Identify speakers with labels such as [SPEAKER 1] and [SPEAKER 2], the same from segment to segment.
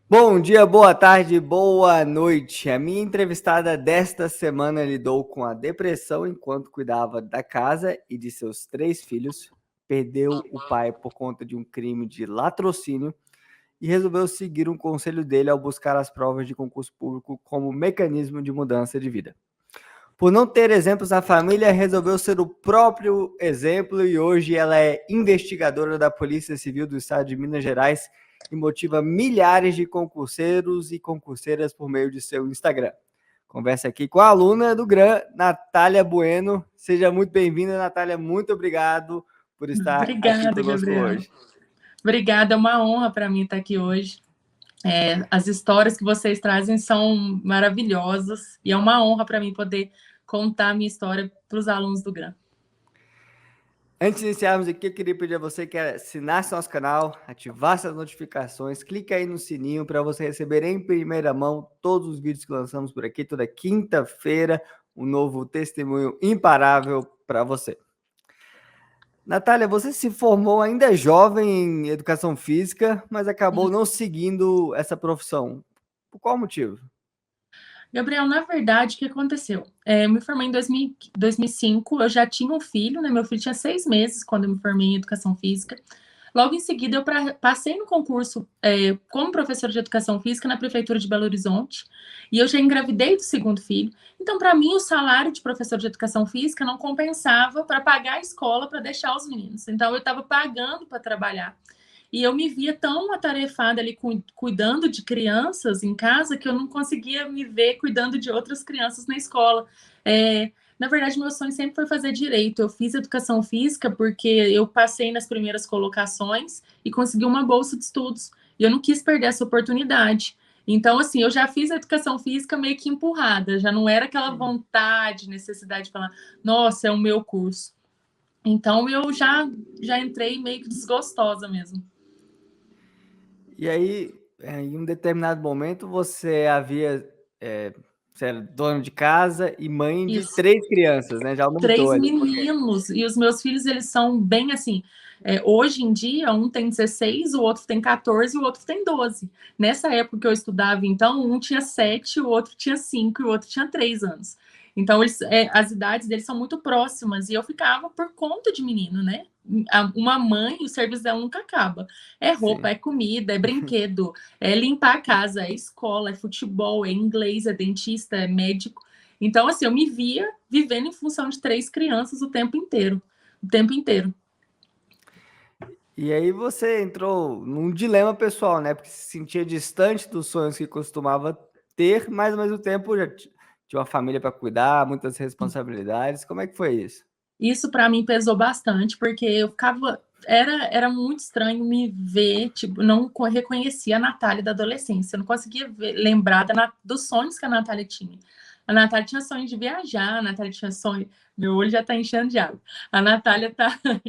[SPEAKER 1] Bom dia, boa tarde, boa noite. A minha entrevistada desta semana lidou com a depressão enquanto cuidava da casa e de seus 3 filhos, perdeu o pai por conta de um crime de latrocínio e resolveu seguir um conselho dele ao buscar as provas de concurso público como mecanismo de mudança de vida. Por não ter exemplos na família, resolveu ser o próprio exemplo e hoje ela é investigadora da Polícia Civil do Estado de Minas Gerais e motiva milhares de concurseiros e concurseiras por meio de seu Instagram. Conversa aqui com a aluna do GRAM, Natália Bueno. Seja muito bem-vinda, Natália. Muito obrigado por estar aqui
[SPEAKER 2] Obrigada,
[SPEAKER 1] conosco
[SPEAKER 2] Gabriel.
[SPEAKER 1] hoje.
[SPEAKER 2] Obrigada, é uma honra para mim estar aqui hoje. As histórias que vocês trazem são maravilhosas e é uma honra para mim poder contar a minha história para os alunos do GRAM.
[SPEAKER 1] Antes de iniciarmos aqui, eu queria pedir a você que assinasse nosso canal, ativasse as notificações, clique aí no sininho para você receber em primeira mão todos os vídeos que lançamos por aqui, toda quinta-feira, um novo testemunho imparável para você. Natália, você se formou ainda jovem em educação física, mas acabou não seguindo essa profissão. Por qual motivo?
[SPEAKER 2] Gabriel, na verdade, o que aconteceu? Eu me formei em 2005, eu já tinha um filho, né? Meu filho tinha 6 meses quando eu me formei em educação física. Logo em seguida, eu passei no concurso como professora de educação física na Prefeitura de Belo Horizonte e eu já engravidei do segundo filho. Então, para mim, o salário de professor de educação física não compensava para pagar a escola para deixar os meninos. Então, eu estava pagando para trabalhar. E eu me via tão atarefada ali cuidando de crianças em casa que eu não conseguia me ver cuidando de outras crianças na escola. Na verdade, meu sonho sempre foi fazer direito. Eu fiz educação física porque eu passei nas primeiras colocações e consegui uma bolsa de estudos. E eu não quis perder essa oportunidade. Então, assim, eu já fiz a educação física meio que empurrada, já não era aquela vontade, necessidade de falar, nossa, é o meu curso. Então, eu já entrei meio que desgostosa mesmo.
[SPEAKER 1] E aí, em um determinado momento, você você era dona de casa e mãe de
[SPEAKER 2] Isso.
[SPEAKER 1] 3 crianças, né? Já aumentou
[SPEAKER 2] 3
[SPEAKER 1] ali.
[SPEAKER 2] meninos, e os meus filhos, eles são bem assim, hoje em dia, um tem 16, o outro tem 14 e o outro tem 12. Nessa época que eu estudava, então, um tinha 7, o outro tinha 5 e o outro tinha 3 anos. Então, as idades deles são muito próximas, e eu ficava por conta de menino, né? Uma mãe, o serviço dela nunca acaba. É roupa,
[SPEAKER 1] Sim.
[SPEAKER 2] é comida, é brinquedo, é limpar a casa, é escola, é futebol, é inglês, é dentista, é médico. Então, assim, eu me via vivendo em função de 3 crianças o tempo inteiro. O tempo inteiro.
[SPEAKER 1] E aí você entrou num dilema pessoal, né? Porque se sentia distante dos sonhos que costumava ter, mas ao mesmo tempo já tinha uma família para cuidar, muitas responsabilidades. Como é que foi isso?
[SPEAKER 2] Isso para mim pesou bastante, porque eu ficava. Era muito estranho me ver, tipo, não reconhecia a Natália da adolescência, eu não conseguia lembrar dos sonhos que a Natália tinha. A Natália tinha sonho de viajar, a Natália tinha sonho. Meu olho já está enchendo de água. A Natália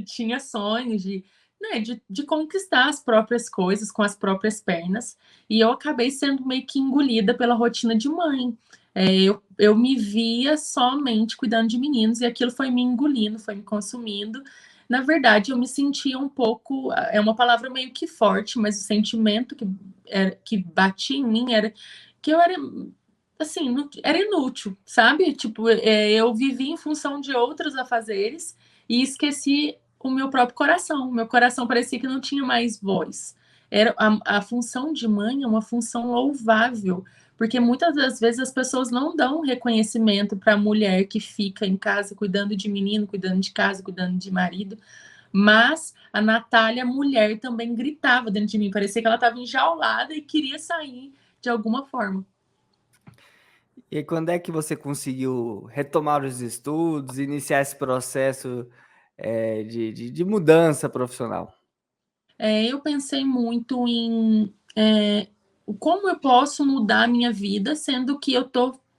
[SPEAKER 2] tinha sonhos de conquistar as próprias coisas com as próprias pernas, e eu acabei sendo meio que engolida pela rotina de mãe. Eu me via somente cuidando de meninos e aquilo foi me engolindo, foi me consumindo. Na verdade, eu me sentia um pouco, é uma palavra meio que forte, mas o sentimento que batia em mim era que eu era, assim, era inútil, sabe? Tipo, eu vivi em função de outros afazeres e esqueci o meu próprio coração. O meu coração parecia que não tinha mais voz. A função de mãe é uma função louvável, porque muitas das vezes as pessoas não dão reconhecimento para a mulher que fica em casa cuidando de menino, cuidando de casa, cuidando de marido. Mas a Natália, mulher, também gritava dentro de mim. Parecia que ela estava enjaulada e queria sair de alguma forma.
[SPEAKER 1] E quando é que você conseguiu retomar os estudos, iniciar esse processo de mudança profissional?
[SPEAKER 2] Eu pensei muito em como eu posso mudar a minha vida, sendo que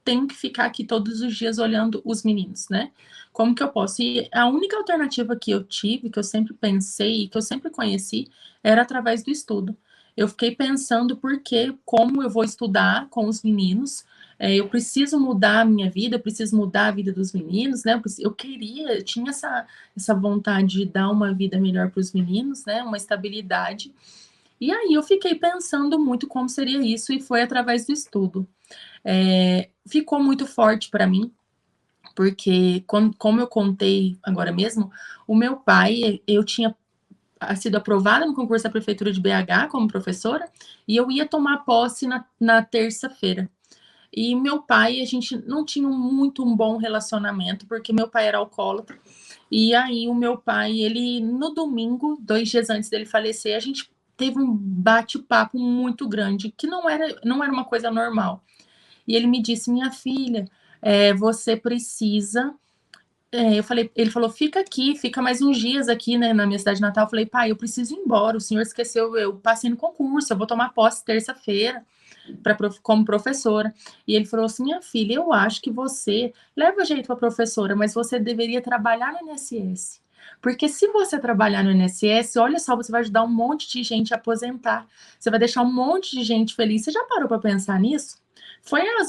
[SPEAKER 2] tenho que ficar aqui todos os dias olhando os meninos, né? Como que eu posso? E a única alternativa que eu tive, que eu sempre pensei e que eu sempre conheci, era através do estudo. Eu fiquei pensando como eu vou estudar com os meninos. Eu preciso mudar a minha vida, eu preciso mudar a vida dos meninos, né? Eu tinha essa vontade de dar uma vida melhor para os meninos, né? Uma estabilidade. E aí eu fiquei pensando muito como seria isso, e foi através do estudo. Ficou muito forte para mim, porque, como eu contei agora mesmo, o meu pai, eu tinha sido aprovada no concurso da Prefeitura de BH como professora, e eu ia tomar posse na terça-feira. E meu pai, a gente não tinha muito um bom relacionamento, porque meu pai era alcoólatra. E aí o meu pai, ele no domingo, 2 dias antes dele falecer, a gente teve um bate-papo muito grande, que não era uma coisa normal. E ele me disse, minha filha, você precisa. Ele falou, fica aqui, fica mais uns dias aqui, né, na minha cidade natal. Eu falei, pai, eu preciso ir embora, o senhor esqueceu, eu passei no concurso, eu vou tomar posse terça-feira como professora. E ele falou assim, minha filha, eu acho que você leva jeito para professora, mas você deveria trabalhar no INSS. Porque se você trabalhar no INSS, olha só, você vai ajudar um monte de gente a aposentar. Você vai deixar um monte de gente feliz. Você já parou para pensar nisso? Foram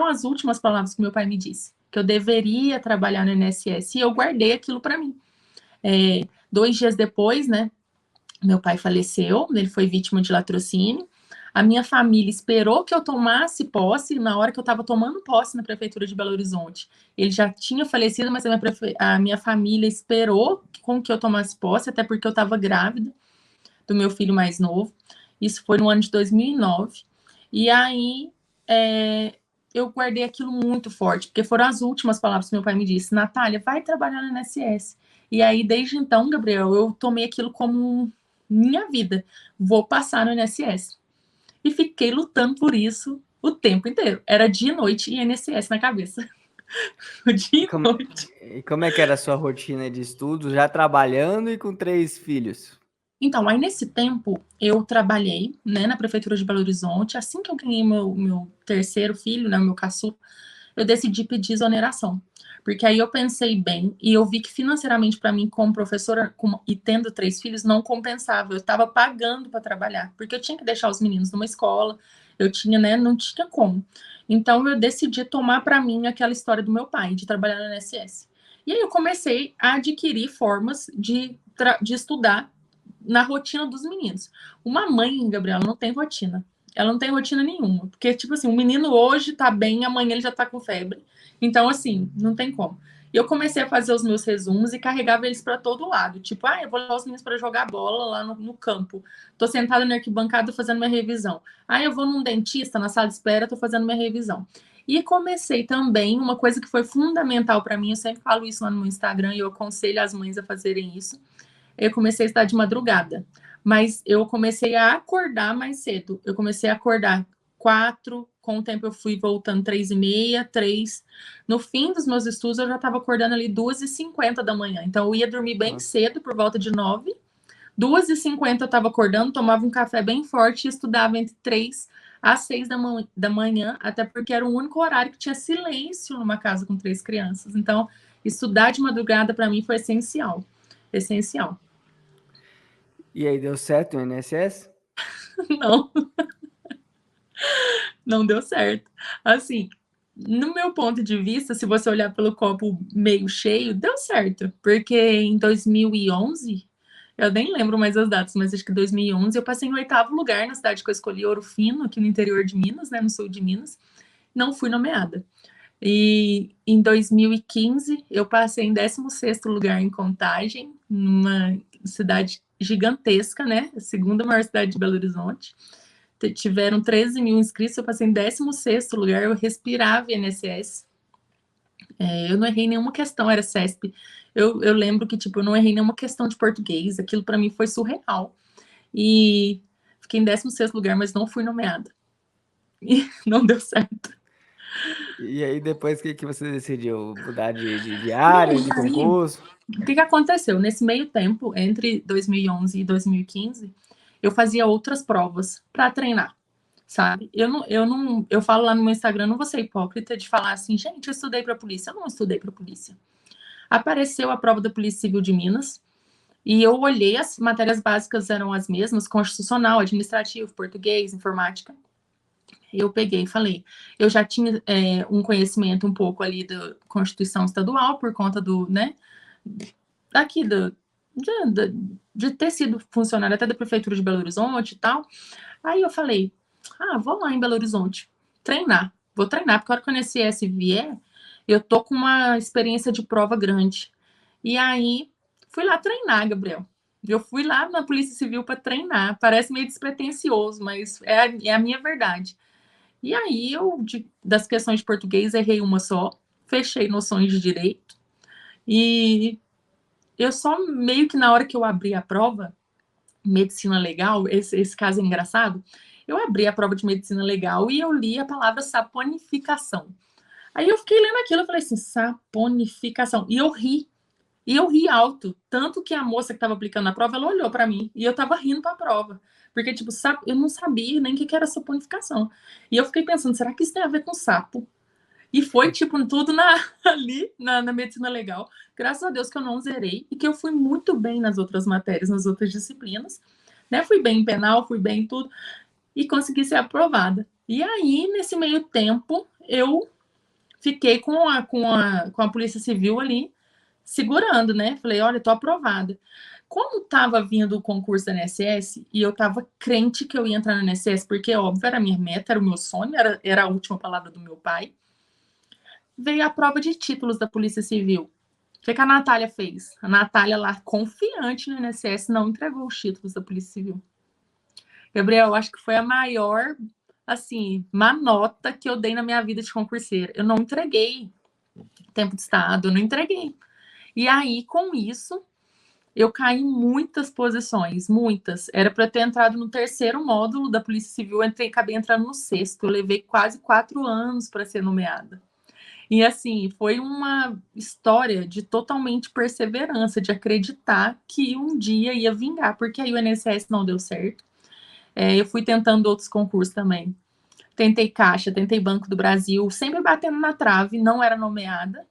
[SPEAKER 2] as últimas palavras que meu pai me disse, que eu deveria trabalhar no INSS. E eu guardei aquilo para mim. 2 dias depois, né, meu pai faleceu, ele foi vítima de latrocínio. A minha família esperou que eu tomasse posse na hora que eu estava tomando posse na prefeitura de Belo Horizonte. Ele já tinha falecido, mas a minha família esperou com que eu tomasse posse, até porque eu estava grávida do meu filho mais novo. Isso foi no ano de 2009. E aí eu guardei aquilo muito forte, porque foram as últimas palavras que meu pai me disse: Natália, vai trabalhar no INSS. E aí, desde então, Gabriel, eu tomei aquilo como minha vida. Vou passar no INSS. E fiquei lutando por isso o tempo inteiro. Era dia e noite e INSS na cabeça. O
[SPEAKER 1] E
[SPEAKER 2] dia e
[SPEAKER 1] como,
[SPEAKER 2] noite.
[SPEAKER 1] e como é que era a sua rotina de estudo, já trabalhando e com 3 filhos?
[SPEAKER 2] Então, aí nesse tempo, eu trabalhei, né, na prefeitura de Belo Horizonte. Assim que eu ganhei meu terceiro filho, né, o meu caçula, eu decidi pedir exoneração. Porque aí eu pensei bem e eu vi que financeiramente para mim, como professora e tendo 3 filhos, não compensava. Eu estava pagando para trabalhar, porque eu tinha que deixar os meninos numa escola, eu tinha, né, não tinha como. Então eu decidi tomar para mim aquela história do meu pai, de trabalhar no INSS. E aí eu comecei a adquirir formas de estudar na rotina dos meninos. Uma mãe, Gabriela, não tem rotina. Ela não tem rotina nenhuma. Porque, tipo assim, o menino hoje tá bem, amanhã ele já tá com febre. Então, assim, não tem como. E eu comecei a fazer os meus resumos e carregava eles para todo lado. Tipo, eu vou levar os meninos para jogar bola lá no campo. Tô sentada na arquibancada fazendo minha revisão. Eu vou num dentista na sala de espera, tô fazendo minha revisão. E comecei também uma coisa que foi fundamental para mim, eu sempre falo isso lá no meu Instagram e eu aconselho as mães a fazerem isso. Eu comecei a estudar de madrugada, mas eu comecei a acordar mais cedo. Eu comecei a acordar 4, com o tempo eu fui voltando 3h30, 3. No fim dos meus estudos, eu já estava acordando ali 2h50 da manhã. Então, eu ia dormir bem
[SPEAKER 1] Nossa.
[SPEAKER 2] cedo, por volta de 9. 2h50 eu estava acordando, tomava um café bem forte e estudava entre 3 às 6 da manhã, até porque era o único horário que tinha silêncio numa casa com 3 crianças. Então, estudar de madrugada para mim foi essencial. Essencial.
[SPEAKER 1] E aí, deu certo o INSS?
[SPEAKER 2] Não, não deu certo. Assim, no meu ponto de vista, se você olhar pelo copo meio cheio, deu certo. Porque em 2011, eu nem lembro mais as datas, mas acho que 2011 eu passei em 8º lugar na cidade que eu escolhi, Ouro Fino, aqui no interior de Minas, né, no sul de Minas. Não fui nomeada. E em 2015 eu passei em 16º lugar em Contagem, numa cidade gigantesca, né? A segunda maior cidade de Belo Horizonte. Tiveram 13 mil inscritos, eu passei em 16º lugar, eu respirava INSS. Eu não errei nenhuma questão, era CESP. Eu lembro que, tipo, eu não errei nenhuma questão de português, aquilo para mim foi surreal. E fiquei em 16º lugar, mas não fui nomeada. E não deu certo.
[SPEAKER 1] E aí, depois, o que você decidiu? Mudar de
[SPEAKER 2] Não,
[SPEAKER 1] área,
[SPEAKER 2] e
[SPEAKER 1] de
[SPEAKER 2] aí,
[SPEAKER 1] concurso?
[SPEAKER 2] o que aconteceu? Nesse meio tempo, entre 2011 e 2015, eu fazia outras provas para treinar, sabe? Eu falo lá no meu Instagram, não vou ser hipócrita de falar assim, gente, eu estudei para polícia. Eu não estudei para polícia. Apareceu a prova da Polícia Civil de Minas e eu olhei, as matérias básicas eram as mesmas, constitucional, administrativo, português, informática. Eu peguei e falei, eu já tinha um conhecimento um pouco ali da Constituição Estadual por conta do, né, daqui de ter sido funcionária até da Prefeitura de Belo Horizonte e tal. Aí eu falei, vou lá em Belo Horizonte treinar. Vou treinar, porque a hora que o INSS vier, eu tô com uma experiência de prova grande. E aí, fui lá treinar, Gabriel. Eu fui lá na Polícia Civil para treinar. Parece meio despretensioso, mas é a minha verdade. E aí, das questões de português, errei uma só. Fechei noções de direito. E eu só meio que na hora que eu abri a prova, medicina legal, esse caso é engraçado, eu abri a prova de medicina legal e eu li a palavra saponificação. Aí eu fiquei lendo aquilo, eu falei assim, saponificação. E eu ri alto. Tanto que a moça que estava aplicando a prova, ela olhou para mim e eu estava rindo para a prova. Porque, tipo, eu não sabia nem o que era saponificação. E eu fiquei pensando, será que isso tem a ver com sapo? E foi, tipo, tudo ali na medicina legal. Graças a Deus que eu não zerei e que eu fui muito bem nas outras matérias, nas outras disciplinas. Né? Fui bem em penal, fui bem em tudo e consegui ser aprovada. E aí, nesse meio tempo, eu fiquei com a Polícia Civil ali, segurando, né? Falei, olha, tô aprovada. Como estava vindo o concurso da INSS, e eu estava crente que eu ia entrar na INSS, porque, óbvio, era a minha meta, era o meu sonho, era a última palavra do meu pai, veio a prova de títulos da Polícia Civil. O que a Natália fez? A Natália lá, confiante no INSS, não entregou os títulos da Polícia Civil. Gabriel, eu acho que foi a maior, assim, má nota que eu dei na minha vida de concurseira. Eu não entreguei tempo de estado, eu não entreguei. E aí, com isso, eu caí em muitas posições, muitas. Era para eu ter entrado no terceiro módulo da Polícia Civil, acabei entrando no sexto. Eu levei quase 4 anos para ser nomeada. E assim, foi uma história de totalmente perseverança, de acreditar que um dia ia vingar, porque aí o INSS não deu certo. Eu fui tentando outros concursos também. Tentei Caixa, tentei Banco do Brasil, sempre batendo na trave, não era nomeada.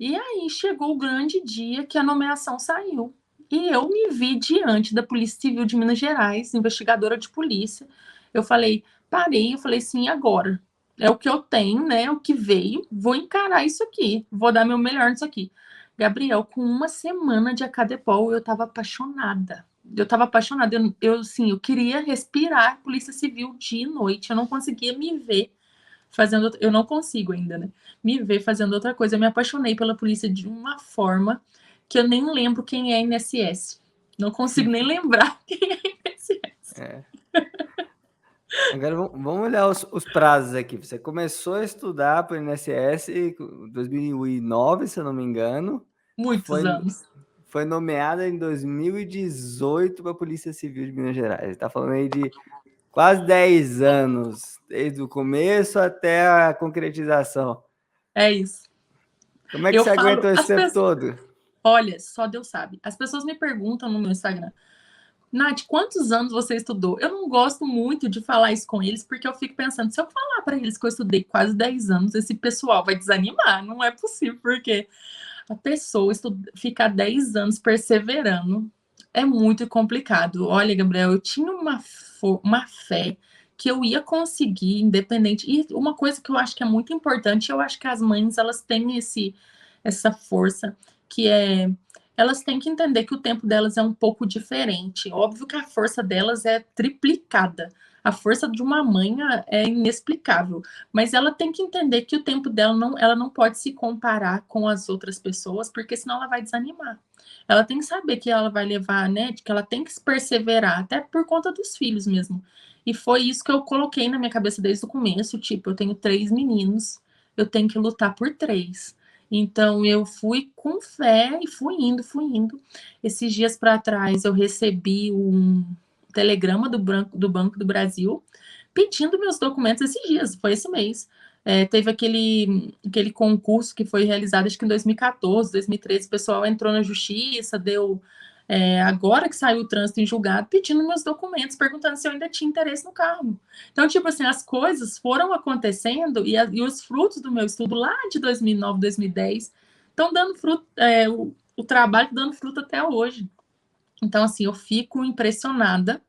[SPEAKER 2] E aí chegou o grande dia que a nomeação saiu. E eu me vi diante da Polícia Civil de Minas Gerais, investigadora de polícia. Eu falei, parei, eu falei assim, agora. É o que eu tenho, né? É o que veio, vou encarar isso aqui, vou dar meu melhor nisso aqui. Gabriel, com uma semana de Acadepol, eu estava apaixonada. Eu estava apaixonada. Assim, eu queria respirar Polícia Civil dia e noite. Eu não conseguia me ver fazendo. Eu não consigo ainda, né? Me ver fazendo outra coisa. Eu me apaixonei pela polícia de uma forma que eu nem lembro quem é INSS. Não consigo nem lembrar quem é INSS.
[SPEAKER 1] É. Agora vamos olhar os prazos aqui. Você começou a estudar para o INSS em 2009, se eu não me engano.
[SPEAKER 2] Muitos anos.
[SPEAKER 1] Foi nomeada em 2018 para a Polícia Civil de Minas Gerais. Está falando aí de quase 10 anos, desde o começo até a concretização.
[SPEAKER 2] É isso.
[SPEAKER 1] Como é que
[SPEAKER 2] Eu
[SPEAKER 1] você
[SPEAKER 2] falo,
[SPEAKER 1] aguentou esse tempo todo?
[SPEAKER 2] olha, só Deus sabe. As pessoas me perguntam no meu Instagram, Nath, quantos anos você estudou? Eu não gosto muito de falar isso com eles, porque eu fico pensando, se eu falar para eles que eu estudei quase 10 anos, esse pessoal vai desanimar. Não é possível, porque a pessoa ficar 10 anos perseverando é muito complicado. Olha, Gabriel, eu tinha uma fé que eu ia conseguir, independente. E uma coisa que eu acho que é muito importante, eu acho que as mães elas têm essa força, que é elas têm que entender que o tempo delas é um pouco diferente. Óbvio que a força delas é triplicada. A força de uma mãe é inexplicável, mas ela tem que entender que o tempo dela ela não pode se comparar com as outras pessoas, porque senão ela vai desanimar. Ela tem que saber que ela vai levar, né, que ela tem que perseverar, até por conta dos filhos mesmo. E foi isso que eu coloquei na minha cabeça desde o começo, tipo, eu tenho 3 meninos, eu tenho que lutar por 3. Então eu fui com fé e fui indo, fui indo. Esses dias para trás eu recebi um telegrama do Banco do Brasil pedindo meus documentos esses dias, foi esse mês. Teve aquele concurso que foi realizado, acho que em 2014, 2013, o pessoal entrou na justiça, deu. Agora que saiu o trânsito em julgado, pedindo meus documentos, perguntando se eu ainda tinha interesse no carro. Então, tipo assim, as coisas foram acontecendo e os frutos do meu estudo lá de 2009, 2010 estão dando fruto, o trabalho dando fruto até hoje. Então, assim, eu fico impressionada.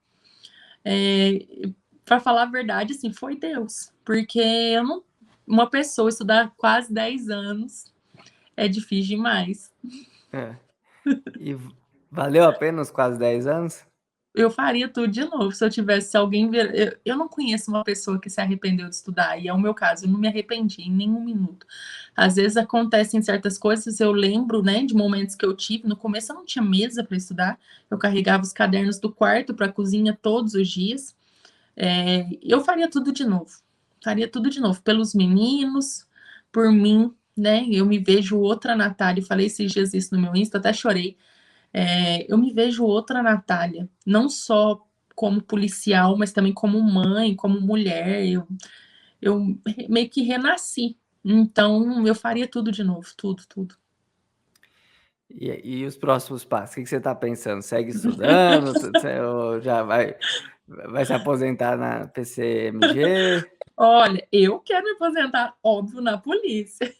[SPEAKER 2] Para falar a verdade, assim, foi Deus. Porque eu não, uma pessoa estudar quase 10 anos é difícil demais.
[SPEAKER 1] É. E Valeu a pena os quase 10 anos?
[SPEAKER 2] Eu faria tudo de novo se eu tivesse, se alguém ver. Eu não conheço uma pessoa que se arrependeu de estudar, e é o meu caso, eu não me arrependi em nenhum minuto. Às vezes acontecem certas coisas, eu lembro, né, de momentos que eu tive. No começo eu não tinha mesa para estudar, eu carregava os cadernos do quarto para a cozinha todos os dias. Eu faria tudo de novo, faria tudo de novo, pelos meninos, por mim, né? Eu me vejo outra Natália, eu falei esses dias isso no meu Insta, até chorei. Eu me vejo outra Natália, não só como policial, mas também como mãe, como mulher. Eu meio que renasci. Então, eu faria tudo de novo, tudo, tudo.
[SPEAKER 1] E os próximos passos? O que você está pensando? Segue estudando? Ou já vai se aposentar na PCMG?
[SPEAKER 2] Olha, eu quero me aposentar, óbvio, na polícia,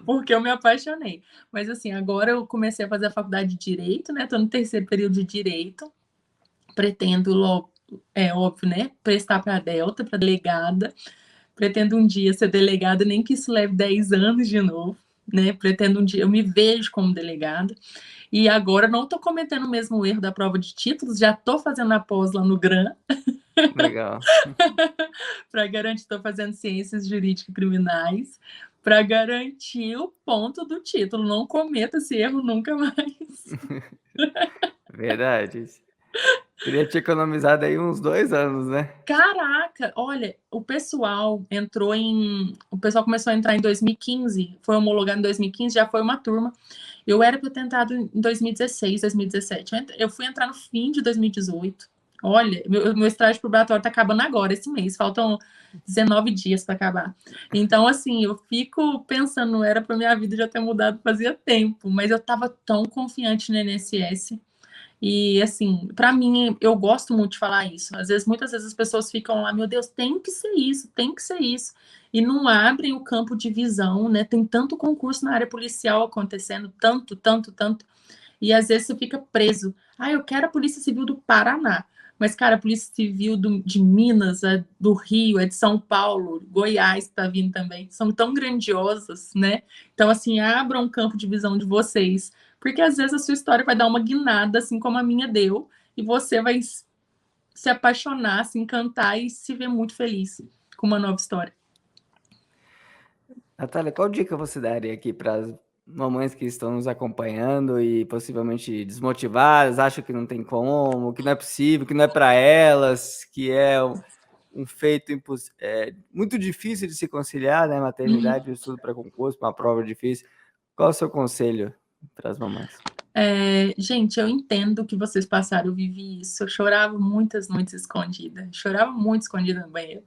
[SPEAKER 2] porque eu me apaixonei. Mas, assim, agora eu comecei a fazer a faculdade de Direito, né? Estou no terceiro período de Direito. Pretendo, logo, é óbvio, né? Prestar para a Delta, para delegada. Pretendo um dia ser delegada, nem que isso leve 10 anos de novo, né? Pretendo um dia, eu me vejo como delegada. E agora não estou cometendo o mesmo erro da prova de títulos, já estou fazendo a pós lá no GRAM,
[SPEAKER 1] Legal.
[SPEAKER 2] para garantir, estou fazendo ciências jurídicas criminais, para garantir o ponto do título. Não cometa esse erro nunca mais.
[SPEAKER 1] Verdade. Teria te economizado aí uns 2 anos, né?
[SPEAKER 2] Caraca, olha, o pessoal começou a entrar em 2015, foi homologado em 2015, já foi uma turma. Eu era para ter entrado em 2016, 2017. Eu fui entrar no fim de 2018. Olha, meu estágio probatório está acabando agora, esse mês. Faltam 19 dias para acabar. Então, assim, eu fico pensando, era para minha vida já ter mudado fazia tempo, mas eu estava tão confiante no INSS. E, assim, para mim, eu gosto muito de falar isso. Muitas vezes as pessoas ficam lá, meu Deus, tem que ser isso, tem que ser isso. E não abrem o campo de visão, né? Tem tanto concurso na área policial acontecendo, tanto, tanto, tanto. E às vezes você fica preso. Ah, eu quero a Polícia Civil do Paraná. Mas, cara, a Polícia Civil de Minas, do Rio, de São Paulo, Goiás está vindo também. São tão grandiosas, né? Então, assim, abram um campo de visão de vocês. Porque às vezes a sua história vai dar uma guinada, assim como a minha deu, e você vai se apaixonar, se encantar e se ver muito feliz com uma nova história.
[SPEAKER 1] Natália, qual dica você daria aqui para as mamães que estão nos acompanhando e possivelmente desmotivadas, acham que não tem como, que não é possível, que não é para elas, que é um feito muito difícil de se conciliar, né? Maternidade e estudo para concurso, uma prova difícil. Qual é o seu conselho para as mamães?
[SPEAKER 2] Gente, eu entendo o que vocês passaram, eu vivi isso. Eu chorava muitas noites escondida, chorava muito escondida no banheiro.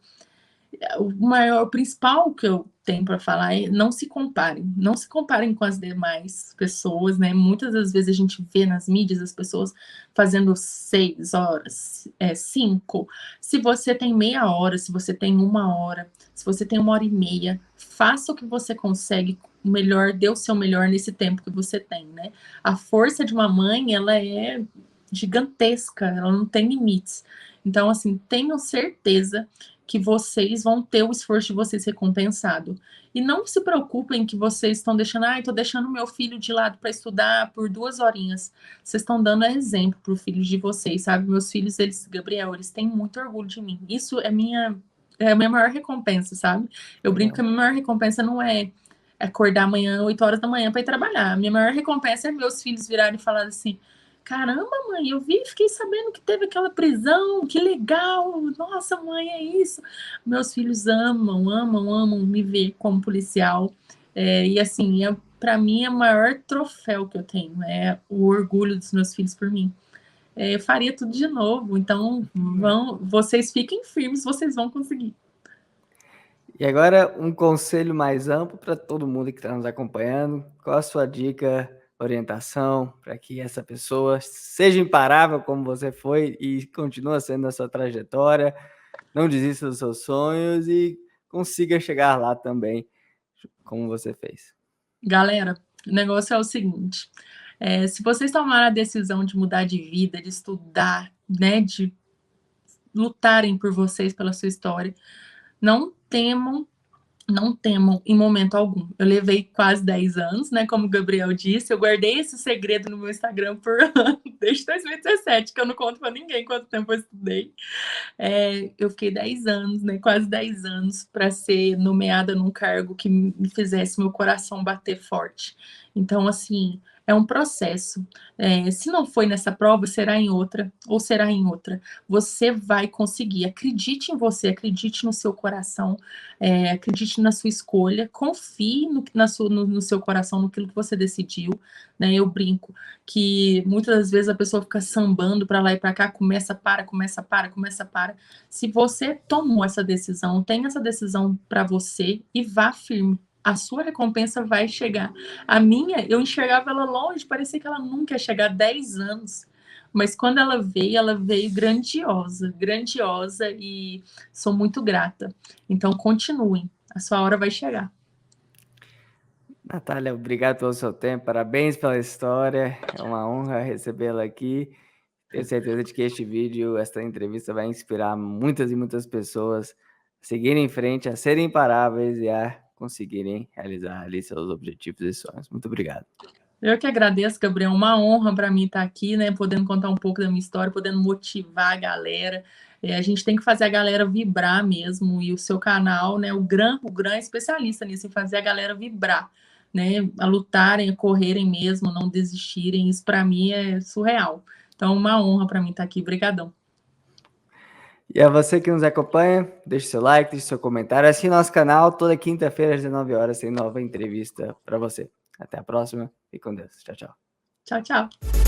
[SPEAKER 2] O principal que eu tenho para falar é não se comparem com as demais pessoas, né? Muitas das vezes a gente vê nas mídias as pessoas fazendo 6 horas, 5. Se você tem meia hora, se você tem 1 hora, se você tem 1 hora e meia, faça o que você consegue melhor, dê o seu melhor nesse tempo que você tem, né? A força de uma mãe, ela é gigantesca, ela não tem limites. Então, assim, tenham certeza que vocês vão ter o esforço de vocês recompensado. E não se preocupem que vocês estão deixando, estou deixando meu filho de lado para estudar por 2 horinhas. Vocês estão dando exemplo para o filho de vocês, sabe? Meus filhos, Gabriel, eles têm muito orgulho de mim. Isso é a minha maior recompensa, sabe? Eu brinco que a minha maior recompensa não é acordar amanhã, 8 horas da manhã, para ir trabalhar. A minha maior recompensa é meus filhos virarem e falarem assim: caramba, mãe, eu vi, fiquei sabendo que teve aquela prisão, que legal, nossa, mãe, é isso. Meus filhos amam, amam, amam me ver como policial. E assim, para mim é o maior troféu que eu tenho, é o orgulho dos meus filhos por mim. Eu faria tudo de novo, então vocês fiquem firmes, vocês vão conseguir.
[SPEAKER 1] E agora um conselho mais amplo para todo mundo que está nos acompanhando. Qual a sua dica, orientação para que essa pessoa seja imparável como você foi e continua sendo a sua trajetória, não desista dos seus sonhos e consiga chegar lá também, como você fez?
[SPEAKER 2] Galera, o negócio é o seguinte: se vocês tomaram a decisão de mudar de vida, de estudar, né, de lutarem por vocês, pela sua história, não temam não temam em momento algum. Eu levei quase 10 anos, né? Como o Gabriel disse, eu guardei esse segredo no meu Instagram por desde 2017, que eu não conto para ninguém quanto tempo eu estudei. Eu fiquei 10 anos, né? Quase 10 anos para ser nomeada num cargo que me fizesse meu coração bater forte. Então, assim, é um processo. Se não foi nessa prova, será em outra, ou será em outra. Você vai conseguir. Acredite em você, acredite no seu coração, acredite na sua escolha, confie no seu coração, naquilo que você decidiu. Né? Eu brinco que muitas das vezes a pessoa fica sambando para lá e para cá, começa, para. Se você tomou essa decisão, tem essa decisão para você e vá firme. A sua recompensa vai chegar. A minha, eu enxergava ela longe, parecia que ela nunca ia chegar 10 anos. Mas quando ela veio grandiosa, grandiosa, e sou muito grata. Então, continuem, a sua hora vai chegar.
[SPEAKER 1] Natália, obrigado pelo seu tempo, parabéns pela história, é uma honra recebê-la aqui. Tenho certeza de que este vídeo, esta entrevista vai inspirar muitas e muitas pessoas a seguirem em frente, a serem imparáveis e a conseguirem realizar ali seus objetivos e sonhos. Muito obrigado.
[SPEAKER 2] Eu que agradeço, Gabriel. Uma honra para mim estar aqui, né? Podendo contar um pouco da minha história, podendo motivar a galera. A gente tem que fazer a galera vibrar mesmo. E o seu canal, né? O Gran é especialista nisso, em fazer a galera vibrar, né? A lutarem, a correrem mesmo, não desistirem. Isso para mim é surreal. Então, uma honra para mim estar aqui. Obrigadão.
[SPEAKER 1] E a você que nos acompanha, deixe seu like, deixe seu comentário, assine nosso canal. Toda quinta-feira às 19 horas tem nova entrevista para você. Até a próxima e com Deus. Tchau, tchau.
[SPEAKER 2] Tchau, tchau.